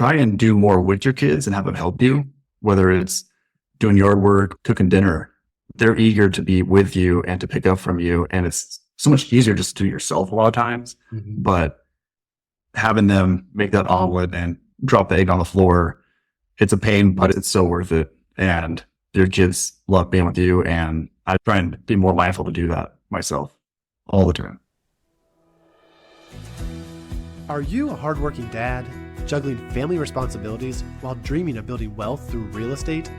try and do more with your kids and have them help you, whether it's doing yard work, cooking dinner. They're eager to be with you and to pick up from you. And it's so much easier just to do yourself a lot of times. But having them make that omelet and drop the egg on the floor, it's a pain, but it's so worth it. And your kids love being with you. And I try and be more mindful to do that myself all the time. Are you a hardworking dad, juggling family responsibilities while dreaming of building wealth through real estate?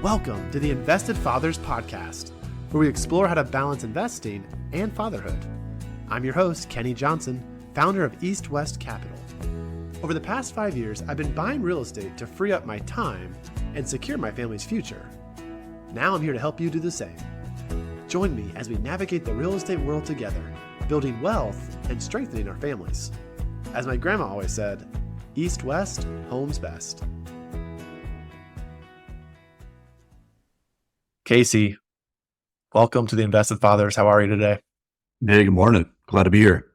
Welcome to the Invested Fathers Podcast, where we explore how to balance investing and fatherhood. I'm your host, Kenny Johnson, founder of East West Capital. Over the past 5 years, I've been buying real estate to free up my time and secure my family's future. Now I'm here to help you do the same. Join me as we navigate the real estate world together, building wealth and strengthening our families. As my grandma always said, East West, home's best. Casey, welcome to the Invested Fathers. How are you today? Hey, good morning. Glad to be here.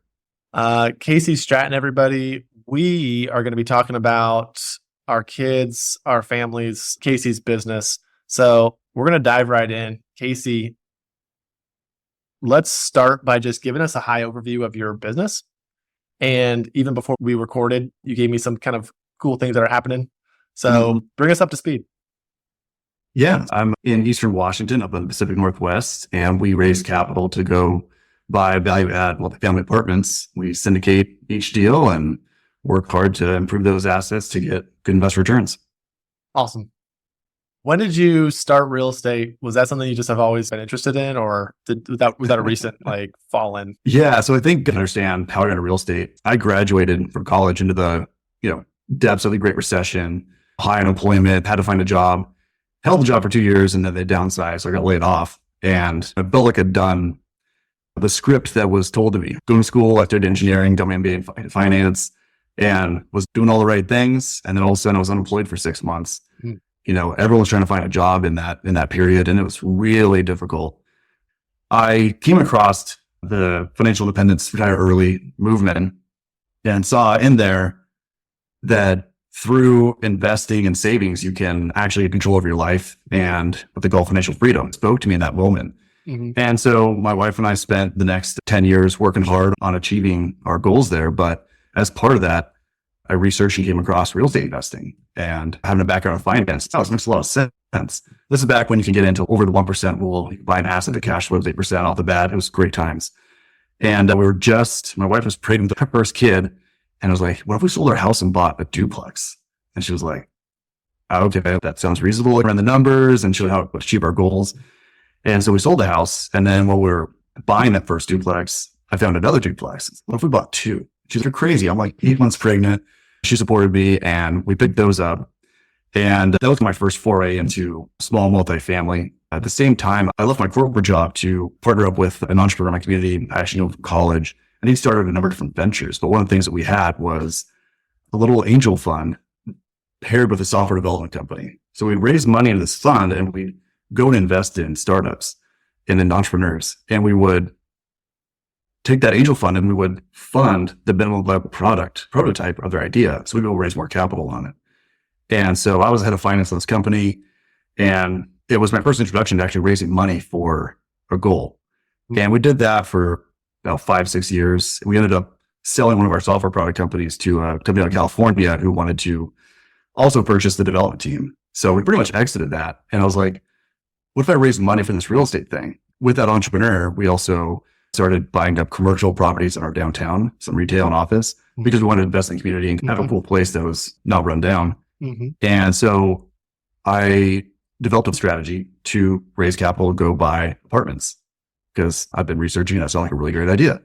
Casey Stratton, everybody. We are going to be talking about our kids, our families, Casey's business. So we're going to dive right in. Casey, let's start by just giving us a high overview of your business. And even before we recorded, you gave me some kind of cool things that are happening. So bring us up to speed. Yeah, I'm in Eastern Washington, up in the Pacific Northwest, and we raise capital to go buy value-add multifamily apartments. We syndicate each deal and work hard to improve those assets to get good investment returns. Awesome. When did you start real estate? Was that something you just have always been interested in, or was that a recent fall in? Yeah, so I think to understand how to get into real estate, I graduated from college into the depths of the Great Recession, high unemployment, had to find a job, held the job for 2 years, and then they downsized, so I got laid off. And I felt like I'd done the script that was told to me. Going to school, I studied engineering, got my MBA in finance, and was doing all the right things. And then all of a sudden I was unemployed for 6 months. Everyone was trying to find a job in that period, and it was really difficult. I came across the financial independence, retire early movement, and saw in there that through investing and savings, you can actually get control over your life, and what they call financial freedom. It spoke to me in that moment. And so my wife and I spent the next 10 years working hard on achieving our goals there. But as part of that, I researched and came across real estate investing, and having a background in finance. It makes a lot of sense. This is back when you can get into over the 1% rule. You can buy an asset that cash flows 8% off the bat. It was great times. And my wife was pregnant with her first kid. And I was like, what if we sold our house and bought a duplex? And she was like, okay, that sounds reasonable. I ran the numbers and showed how to achieve our goals. And so we sold the house. And then when we were buying that first duplex, I found another duplex. What if we bought two? She's like, you're crazy. I'm like 8 months pregnant. She supported me, and we picked those up. And that was my first foray into small multifamily. At the same time, I left my corporate job to partner up with an entrepreneur in my community I actually knew from college. And he started a number of different ventures. But one of the things that we had was a little angel fund paired with a software development company. So we'd raise money into this fund, and we'd go and invest in startups and in entrepreneurs. And we would take that angel fund and we would fund the minimum viable prototype of their idea. So we'd be able to raise more capital on it. And so I was head of finance on this company, and it was my first introduction to actually raising money for a goal. And we did that for about 5-6 years. We ended up selling one of our software product companies to a company out of California who wanted to also purchase the development team. So we pretty much exited that. And I was like, what if I raised money for this real estate thing? With that entrepreneur, we also started buying up commercial properties in our downtown, some retail and office, because we wanted to invest in the community and have a cool place that was not run down. And so I developed a strategy to raise capital and go buy apartments, because I've been researching and that sounded like a really great idea.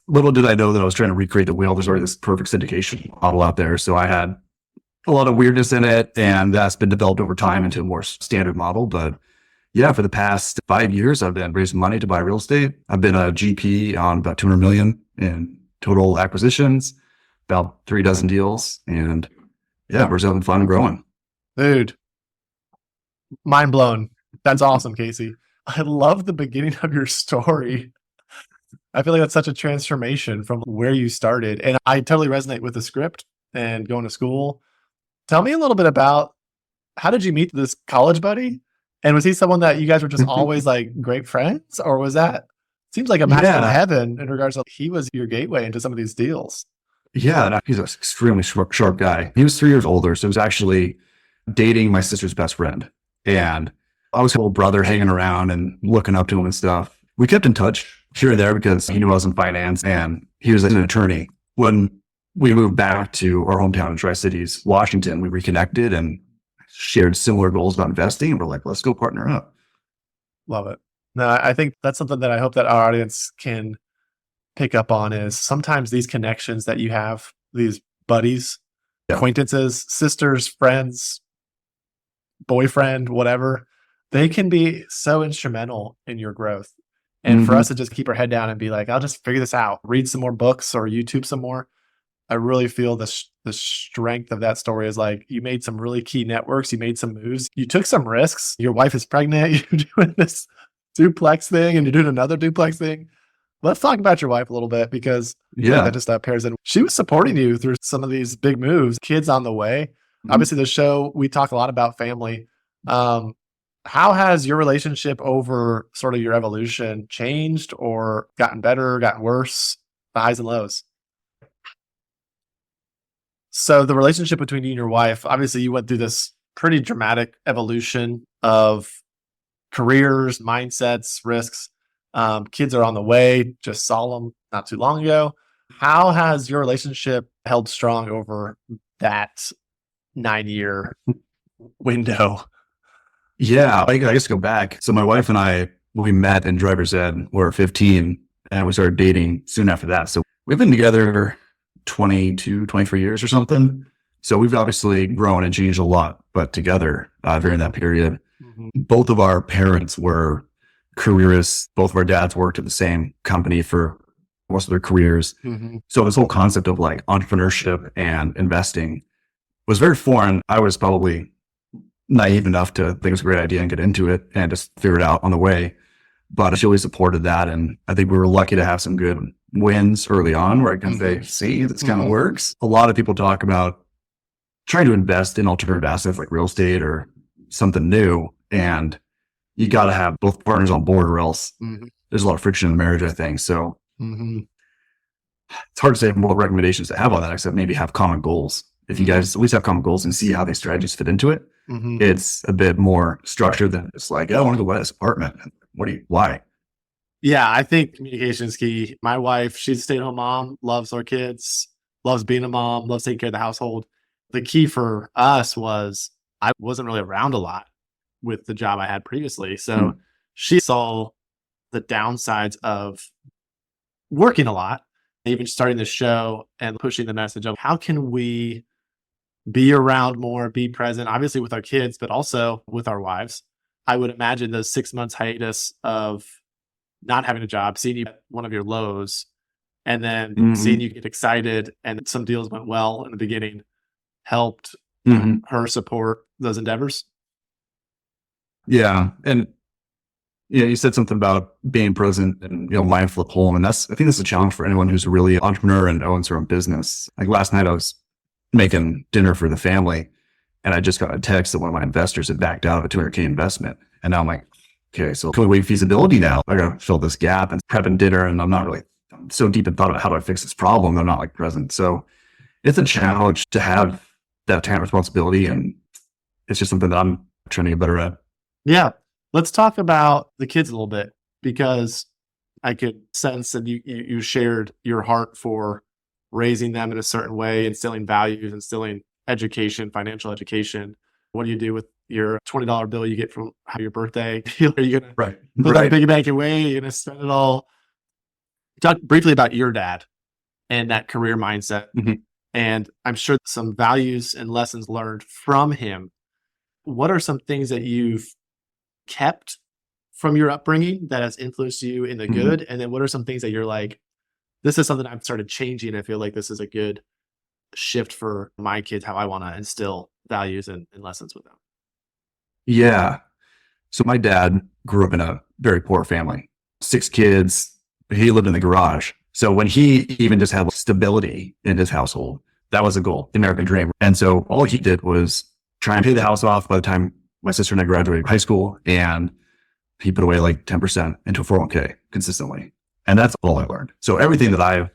Little did I know that I was trying to recreate the wheel. There's already this perfect syndication model out there. So I had a lot of weirdness in it, and that's been developed over time into a more standard model. But yeah, for the past 5 years, I've been raising money to buy real estate. I've been a GP on about $200 million in total acquisitions, about 36 deals. And yeah, we're just having fun and growing. Dude, mind blown. That's awesome, Casey. I love the beginning of your story. I feel like that's such a transformation from where you started. And I totally resonate with the script and going to school. Tell me a little bit about, how did you meet this college buddy? And was he someone that you guys were just always like great friends? Or was that, seems like a match in Yeah. heaven in regards to he was your gateway into some of these deals? Yeah. No, he's an extremely sharp guy. He was 3 years older. So he was actually dating my sister's best friend. And I was a little brother hanging around and looking up to him and stuff. We kept in touch here and there because he knew I was in finance and he was an attorney. When we moved back to our hometown in Tri-Cities, Washington, we reconnected and shared similar goals about investing. And we're like, let's go partner up. Love it. No, I think that's something that I hope that our audience can pick up on, is sometimes these connections that you have, these buddies, acquaintances, sisters, friends, boyfriend, whatever, they can be so instrumental in your growth. And for us to just keep our head down and be like, I'll just figure this out, read some more books or YouTube some more. I really feel the strength of that story is like, you made some really key networks. You made some moves. You took some risks. Your wife is pregnant. You're doing this duplex thing and you're doing another duplex thing. Let's talk about your wife a little bit, because that just pairs in. She was supporting you through some of these big moves, kids on the way. Obviously, the show, we talk a lot about family. How has your relationship over sort of your evolution changed or gotten better, gotten worse, the highs and lows? So the relationship between you and your wife, obviously you went through this pretty dramatic evolution of careers, mindsets, risks. Kids are on the way, just saw them not too long ago. How has your relationship held strong over that 9-year window? Yeah, I guess go back. So my wife and I, we met in driver's ed, we were 15 and we started dating soon after that. So we've been together 22, 23 years or something. So we've obviously grown and changed a lot, but together during that period. Both of our parents were careerists. Both of our dads worked at the same company for most of their careers. So this whole concept of like entrepreneurship and investing was very foreign. I was probably naive enough to think it was a great idea and get into it and just figure it out on the way. But she always supported that. And I think we were lucky to have some good wins early on where I can say, see, this kind of works. A lot of people talk about trying to invest in alternative assets like real estate or something new. And you got to have both partners on board or else there's a lot of friction in the marriage, I think. So it's hard to say what recommendations to have on that, except maybe have common goals. If you guys at least have common goals and see how these strategies fit into it, it's a bit more structured than it's like, I want to go buy this apartment. Why? Yeah, I think communication is key. My wife, she's a stay-at-home mom, loves our kids, loves being a mom, loves taking care of the household. The key for us was I wasn't really around a lot with the job I had previously. So she saw the downsides of working a lot, even starting the show and pushing the message of how can we be around more, be present, obviously with our kids, but also with our wives. I would imagine the 6 months hiatus of not having a job, seeing you at one of your lows, and then seeing you get excited and some deals went well in the beginning helped her support those endeavors. Yeah. And you said something about being present and, mindful at home. And I think that's a challenge for anyone who's really an entrepreneur and owns their own business. Like last night I was making dinner for the family and I just got a text that one of my investors had backed out of a $200K investment. And now I'm like, okay, so can we wait feasibility now? I got to fill this gap and prepping dinner. And I'm so deep in thought about how do I fix this problem. I'm not like present. So it's a challenge to have that kind of responsibility. And it's just something that I'm trying to get better at. Yeah. Let's talk about the kids a little bit, because I could sense that you shared your heart for raising them in a certain way, instilling values, instilling education, financial education. What do you do with your $20 bill you get from your birthday? Are you going to put that piggy bank away? You're going to spend it all? Talk briefly about your dad and that career mindset. And I'm sure some values and lessons learned from him. What are some things that you've kept from your upbringing that has influenced you in the good? And then what are some things that you're like, this is something I've started changing. I feel like this is a good shift for my kids, how I want to instill values and lessons with them. Yeah. So my dad grew up in a very poor family, 6 kids. He lived in the garage. So when he even just had stability in his household, That was the goal, the American dream. And so all he did was try and pay the house off by the time my sister and I graduated high school. And he put away like 10% into a 401k consistently. And that's all I learned. So everything that I've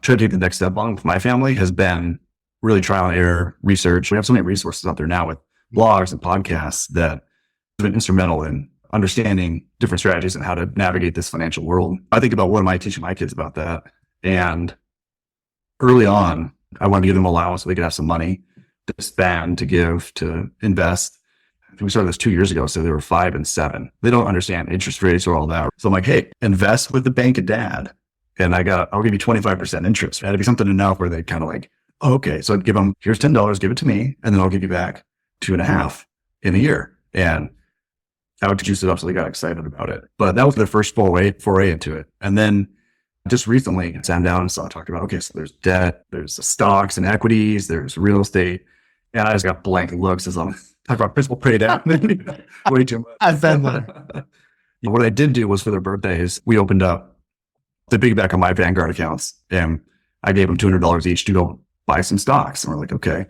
tried to take the next step on with my family has been really trial and error research. We have so many resources out there now with blogs and podcasts that have been instrumental in understanding different strategies and how to navigate this financial world. I think about what am I teaching my kids about that? And early on, I wanted to give them allowance so they could have some money to spend, to give, to invest. I think we started this 2 years ago, so they were 5 and 7. They don't understand interest rates or all that. So I'm like, hey, invest with the bank of dad. And I'll give you 25% interest. It'd be something enough where they kind of like, oh, okay. So I'd give them, here's $10, give it to me. And then I'll give you back 2.5 in a year. And I would juice it up so they got excited about it. But that was their first foray into it. And then just recently sat down and talked about, okay, so there's debt, there's the stocks and equities, there's real estate. And I just got blank looks as I'm talking about principal paid down. Way too much. I've been there. What I did do was for their birthdays, we opened up the piggyback on my Vanguard accounts and I gave them $200 each to go buy some stocks. And we're like, okay. And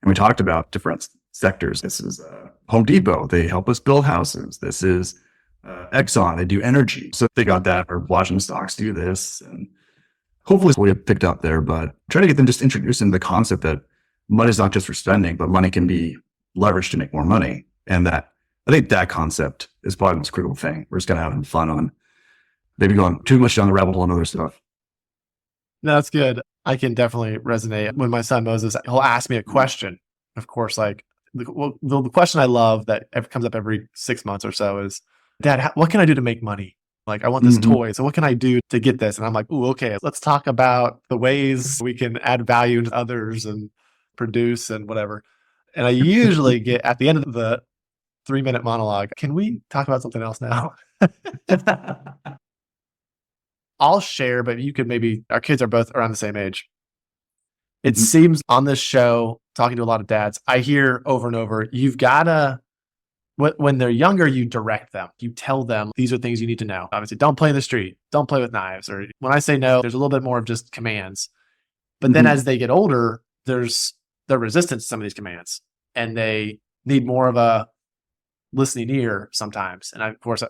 we talked about different sectors. This is Home Depot. They help us build houses. This is Exxon. They do energy. So they got that. We're watching stocks do this. And hopefully we have picked up there, but try to get them just introduced into the concept that money is not just for spending, but money can be leveraged to make more money. And that I think that concept is probably the most critical thing. We're just kind of having fun on maybe going too much down the rabbit hole and other stuff. No, that's good. I can definitely resonate. When my son Moses, he'll ask me a question. Of course, like the question I love that comes up every 6 months or so is, Dad, what can I do to make money? Like, I want this toy. So what can I do to get this? And I'm like, ooh, okay, let's talk about the ways we can add value to others and produce and whatever. And I usually get at the end of the 3-minute monologue, can we talk about something else now? I'll share, but you could maybe, our kids are both around the same age. It seems on this show, talking to a lot of dads, I hear over and over, you've got to, when they're younger, you direct them. You tell them, these are things you need to know. Obviously, don't play in the street. Don't play with knives. Or when I say no, there's a little bit more of just commands. But then as they get older, there's the resistance to some of these commands. And they need more of a listening ear sometimes. And of course,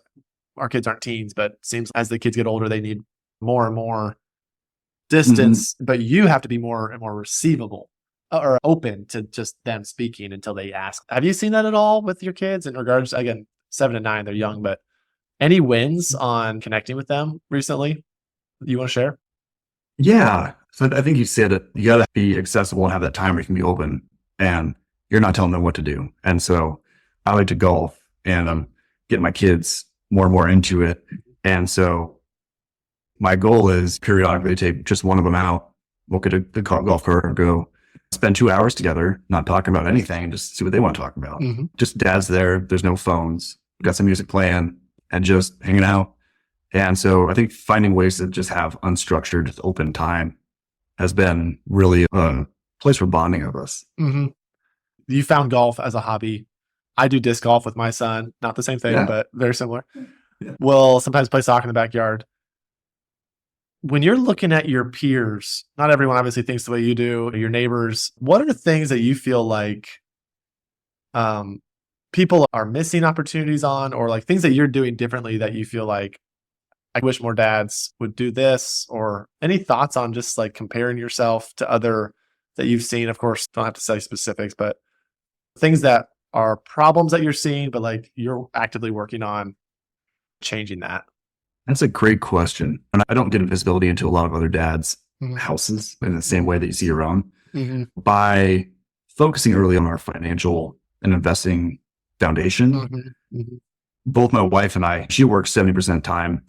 our kids aren't teens, but it seems as the kids get older, they need more and more distance. But you have to be more and more receivable or open to just them speaking until they ask. Have you seen that at all with your kids in regards, again, 7 and 9, they're young, but any wins on connecting with them recently you want to share? Yeah. So I think you said it. You got to be accessible and have that time where you can be open and you're not telling them what to do. And so I like to golf and I'm getting my kids more and more into it. And so my goal is periodically to take just one of them out, we'll get a golf cart and go spend 2 hours together, not talking about anything, just see what they want to talk about. Just dad's there. There's no phones. We've got some music playing and just hanging out. And so I think finding ways to just have unstructured, open time has been really a place for bonding of us. You found golf as a hobby. I do disc golf with my son. Not the same thing, but very similar. We'll sometimes play soccer in the backyard. When you're looking at your peers, not everyone obviously thinks the way you do, your neighbors, what are the things that you feel like people are missing opportunities on, or like things that you're doing differently that you feel like, I wish more dads would do this? Or any thoughts on just like comparing yourself to other that you've seen? Of course, don't have to say specifics, but things that are problems that you're seeing, but like you're actively working on changing that. That's a great question. And I don't get visibility into a lot of other dads' houses in the same way that you see your own. By focusing early on our financial and investing foundation, both my wife and I, she works 70% of the time.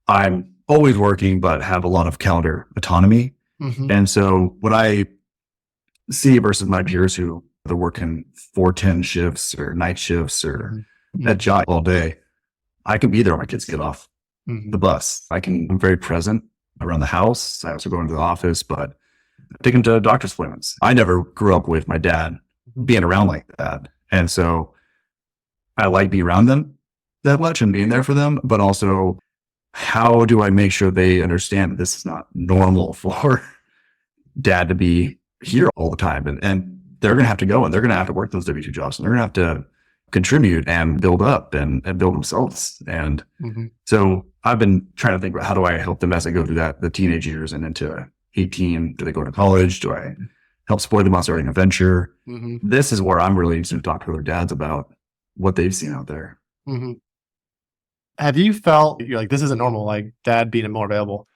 I'm always working, but have a lot of calendar autonomy. And so what I see versus my peers who they're working 4-10 shifts or night shifts or that job all day, I can be there when my kids get off the bus. I'm very present around the house. I also go into the office, but I take them to doctor's appointments. I never grew up with my dad being around like that. And so I like being around them that much and being there for them, but also how do I make sure they understand that this is not normal for dad to be here all the time, and they're going to have to go and they're going to have to work those W-2 jobs, and they're going to have to contribute and build up and build themselves. And so I've been trying to think about how do I help them as they go through the teenage years and into 18. Do they go to college? Do I help support them on starting a venture? This is where I'm really interested to talk to other dads about what they've seen out there. Have you felt you're like, this isn't normal, like dad being more available?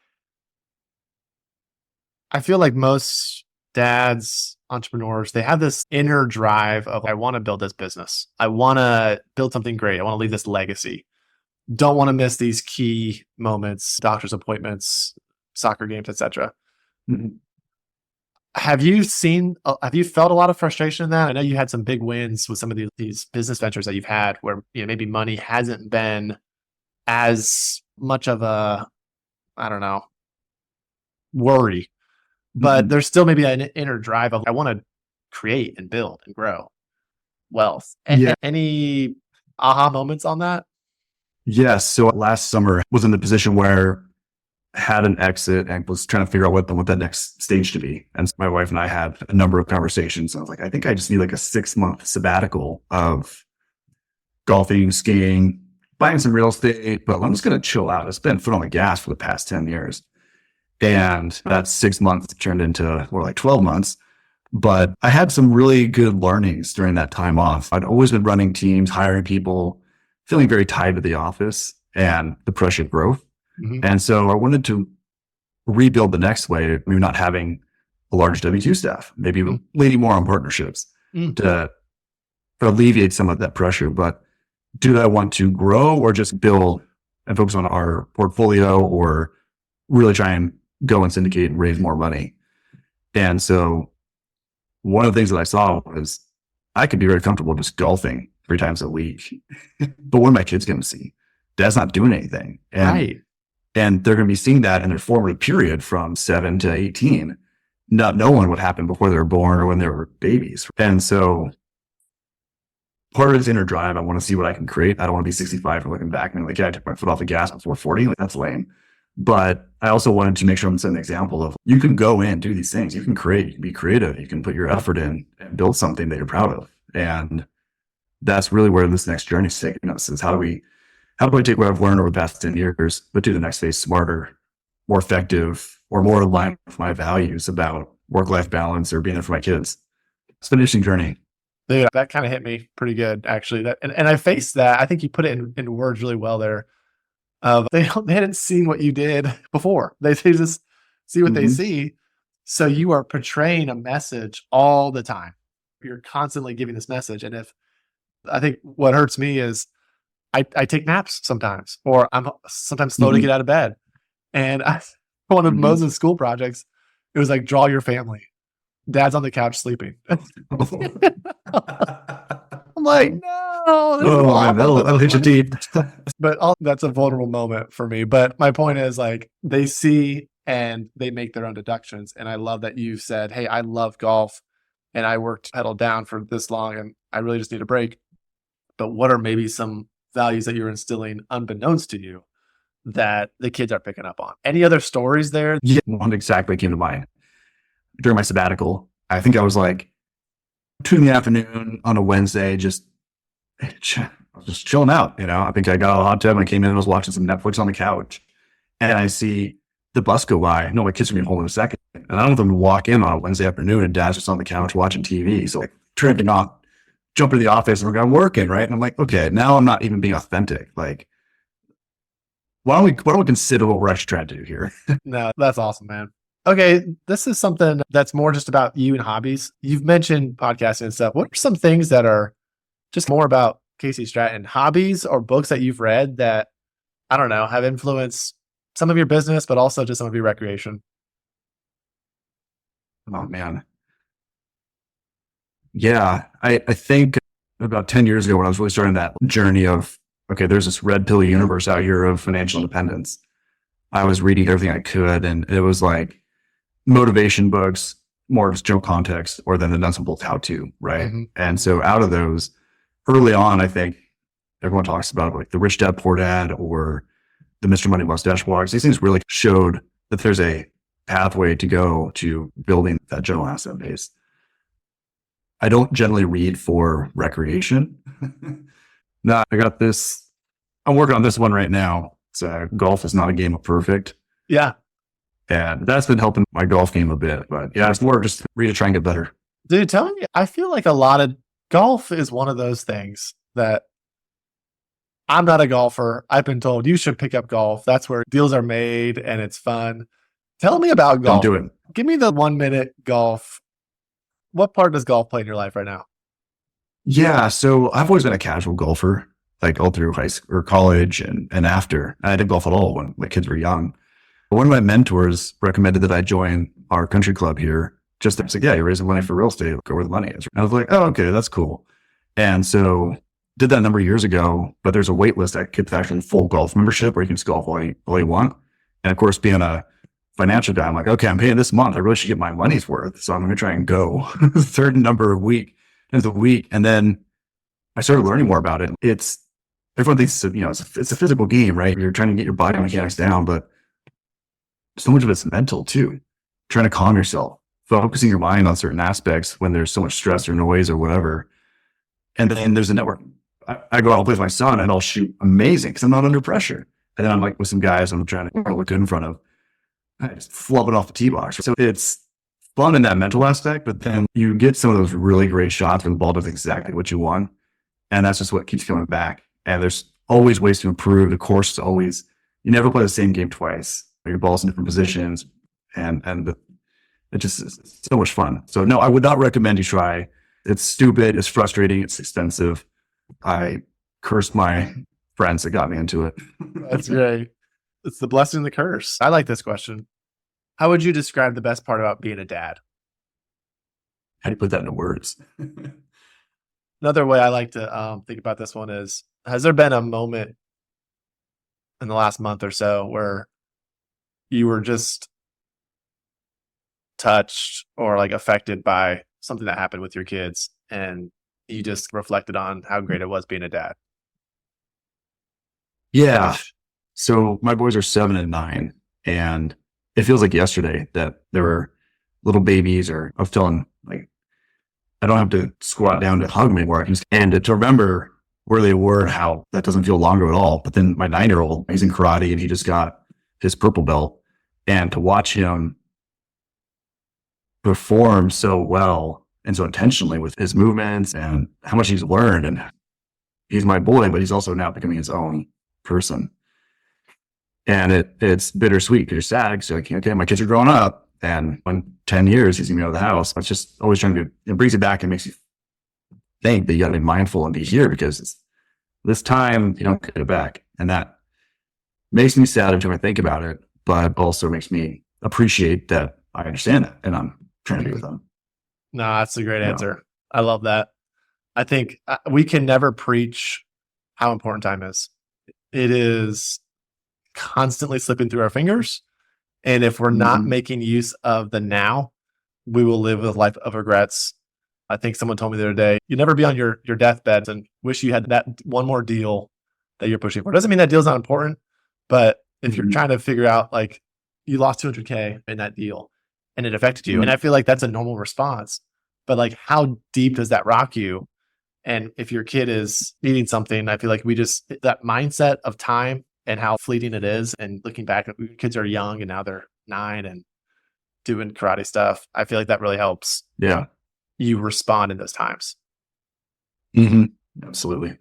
I feel like most dads, entrepreneurs, they have this inner drive of, I want to build this business. I want to build something great. I want to leave this legacy. Don't want to miss these key moments, doctor's appointments, soccer games, etc. Have you felt a lot of frustration in that? I know you had some big wins with some of these business ventures that you've had where, maybe money hasn't been as much of a, I don't know, worry, but there's still maybe an inner drive of, I want to create and build and grow wealth. Any aha moments on that? Yes. So last summer I was in the position where I had an exit and was trying to figure out what that next stage to be. And so my wife and I had a number of conversations. I was like, I think I just need like a 6-month sabbatical of golfing, skiing, buying some real estate, but I'm just going to chill out. It's been foot on the gas for the past 10 years. And that 6 months turned into more like 12 months. But I had some really good learnings during that time off. I'd always been running teams, hiring people, feeling very tied to the office and the pressure of growth. And so I wanted to rebuild the next way, maybe not having a large W-2 staff, maybe leaning more on partnerships to alleviate some of that pressure. But do I want to grow or just build and focus on our portfolio, or really try and go and syndicate and raise more money? And so one of the things that I saw was I could be very comfortable just golfing 3 times a week, but what are my kids going to see? Dad's not doing anything. And they're going to be seeing that in their formative period from 7 to 18, not knowing what happened before they were born or when they were babies. And so part of this inner drive, I want to see what I can create. I don't want to be 65 and looking back and like, yeah, I took my foot off the gas before 40. Like, that's lame. But I also wanted to make sure I'm setting an example of, you can go in, do these things. You can create, you can be creative. You can put your effort in and build something that you're proud of. And that's really where this next journey is taking us, is how do I take what I've learned over the past 10 years, but do the next phase smarter, more effective, or more aligned with my values about work-life balance or being there for my kids. It's been an interesting journey. Dude, that kind of hit me pretty good, actually. And I faced that. I think you put it in words really well there. They hadn't seen what you did before. They just see what they see. So you are portraying a message all the time. You're constantly giving this message. And I think what hurts me is I take naps sometimes, or I'm sometimes slow to get out of bed. And one of Moses' school projects, it was like, draw your family. Dad's on the couch sleeping. I'm like, no. That'll hit you deep. But that's a vulnerable moment for me. But my point is, like, they see and they make their own deductions. And I love that you said, hey, I love golf and I worked pedal down for this long and I really just need a break. But what are maybe some values that you're instilling unbeknownst to you that the kids are picking up on? Any other stories there? Yeah, one exactly came to mind. During my sabbatical, I think I was like 2 p.m. on a Wednesday, just chilling out. I think I got a hot tub and I came in and was watching some Netflix on the couch, and I see the bus go by. No, my kids are going to be home in a second, and I don't want them to walk in on a Wednesday afternoon and Dad's just on the couch watching TV. So like, turning off, jump into the office, and I'm working, right? And I'm like, okay, now I'm not even being authentic. Like, why don't we consider what we're actually trying to do here? No, that's awesome, man. Okay, this is something that's more just about you and hobbies. You've mentioned podcasting and stuff. What are some things that are just more about Casey Stratton, hobbies or books that you've read that, I don't know, have influenced some of your business, but also just some of your recreation? Oh, man. Yeah, I think about 10 years ago when I was really starting that journey of, okay, there's this red pill universe out here of financial independence. I was reading everything I could, and it was like motivation books, more just general context, or then the nuts and bolts how-to, right? And so out of those, early on, I think everyone talks about like the Rich Dad Poor Dad or the Mr. Money Mustache blogs. These things really showed that there's a pathway to go to building that general asset base. I don't generally read for recreation. No, I got this. I'm working on this one right now. So golf is not a game of perfect. Yeah. And that's been helping my golf game a bit. But yeah, it's more just read to try and get better. Dude, tell me, I feel like a lot of golf is one of those things that I'm not a golfer. I've been told you should pick up golf. That's where deals are made and it's fun. Tell me about golf. Don't do it. Give me the 1 minute golf. What part does golf play in your life right now? Yeah. So I've always been a casual golfer, like all through high school or college and after. I didn't golf at all when my kids were young. But one of my mentors recommended that I join our country club here. Just to say, yeah, you're raising money for real estate. Go where the money is. And I was like, oh, okay, that's cool. And so did that a number of years ago, but there's a wait list that gets actually full golf membership where you can just golf all you want. And of course, being a financial guy, I'm like, okay, I'm paying this month. I really should get my money's worth. So I'm going to try and go third number of week into the week. And then I started learning more about it. Everyone thinks, it's a physical game, right? You're trying to get your body mechanics down, but so much of it's mental too. Trying to calm yourself, focusing your mind on certain aspects when there's so much stress or noise or whatever. And then there's a network. I go out and play with my son and I'll shoot amazing because I'm not under pressure. And then I'm like with some guys I'm trying to look good in front of. I just flub it off the tee box. So it's fun in that mental aspect, but then you get some of those really great shots when the ball does exactly what you want. And that's just what keeps coming back. And there's always ways to improve. The course is always, you never play the same game twice. Your ball's in different positions and it just is so much fun. So no, I would not recommend you try. It's stupid. It's frustrating. It's expensive. I cursed my friends that got me into it. That's great. It's the blessing and the curse. I like this question. How would you describe the best part about being a dad? How do you put that into words? Another way I like to think about this one is, has there been a moment in the last month or so where you were just touched or like affected by something that happened with your kids and you just reflected on how great it was being a dad? Yeah. So my boys are 7 and 9, and it feels like yesterday that they were little babies, or I was telling, like, I don't have to squat down to hug them anymore. I can just, and to remember where they were and how that doesn't feel longer at all. But then my 9-year-old, he's in karate and he just got his purple belt, and to watch him perform so well and so intentionally with his movements and how much he's learned, and he's my boy, but he's also now becoming his own person. And it's bittersweet because you're sad because you're like, okay, my kids are growing up, and in 10 years, he's going to be out of the house. It's just always trying to, it brings you back and makes you think that you got to be mindful and be here because it's this time you don't get it back. And that makes me sad every time I think about it, but also makes me appreciate that I understand it and I'm trying to be with them. No, that's a great answer. I love that. I think we can never preach how important time is. It is constantly slipping through our fingers. And if we're not making use of the now, we will live a life of regrets. I think someone told me the other day, you never be on your deathbed and wish you had that one more deal that you're pushing for. Doesn't mean that deal's not important, but if you're trying to figure out, like, you lost $200K in that deal and it affected you. And I feel like that's a normal response, but like, how deep does that rock you? And if your kid is needing something, I feel like that mindset of time and how fleeting it is, and looking back, kids are young and now they're 9 and doing karate stuff. I feel like that really helps. Yeah. You respond in those times. Absolutely.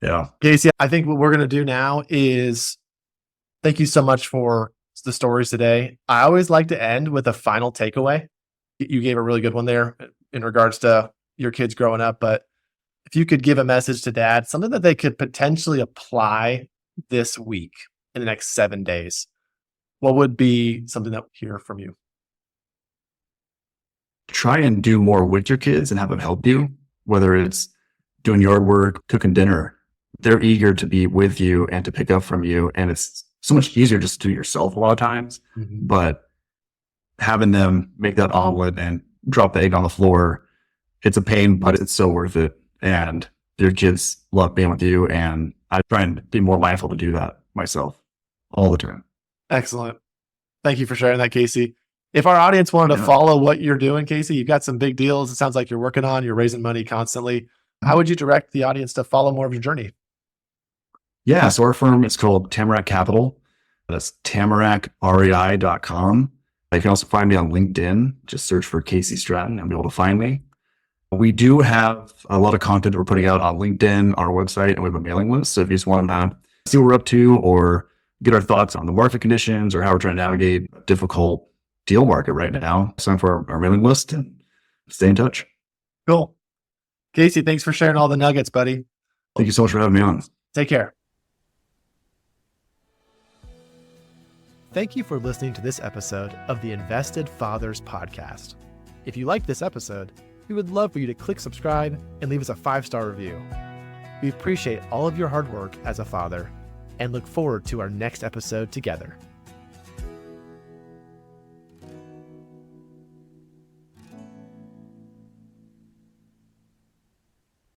Yeah. Casey, I think what we're going to do now is thank you so much for the stories today. I always like to end with a final takeaway. You gave a really good one there in regards to your kids growing up, but if you could give a message to dad, something that they could potentially apply this week in the next 7 days, what would be something that we'll hear from you? Try and do more with your kids and have them help you, whether it's doing yard work, cooking dinner. They're eager to be with you and to pick up from you. And it's so much easier just to do yourself a lot of times, but having them make that omelet and drop the egg on the floor, it's a pain, but it's so worth it. And your kids love being with you. And I try and be more mindful to do that myself all the time. Excellent. Thank you for sharing that, Casey. If our audience wanted to Yeah. follow what you're doing, Casey, you've got some big deals. It sounds like you're working on, you're raising money constantly. How would you direct the audience to follow more of your journey? Yeah. So our firm is called Tamarack Capital. That's tamarakREI.com. You can also find me on LinkedIn. Just search for Casey Stratton and be able to find me. We do have a lot of content that we're putting out on LinkedIn, our website, and we have a mailing list. So if you just want to see what we're up to or get our thoughts on the market conditions or how we're trying to navigate a difficult deal market right now, sign for our mailing list and stay in touch. Cool. Casey, thanks for sharing all the nuggets, buddy. Thank you so much for having me on. Take care. Thank you for listening to this episode of the Invested Fathers Podcast. If you liked this episode, we would love for you to click subscribe and leave us a 5-star review. We appreciate all of your hard work as a father and look forward to our next episode together.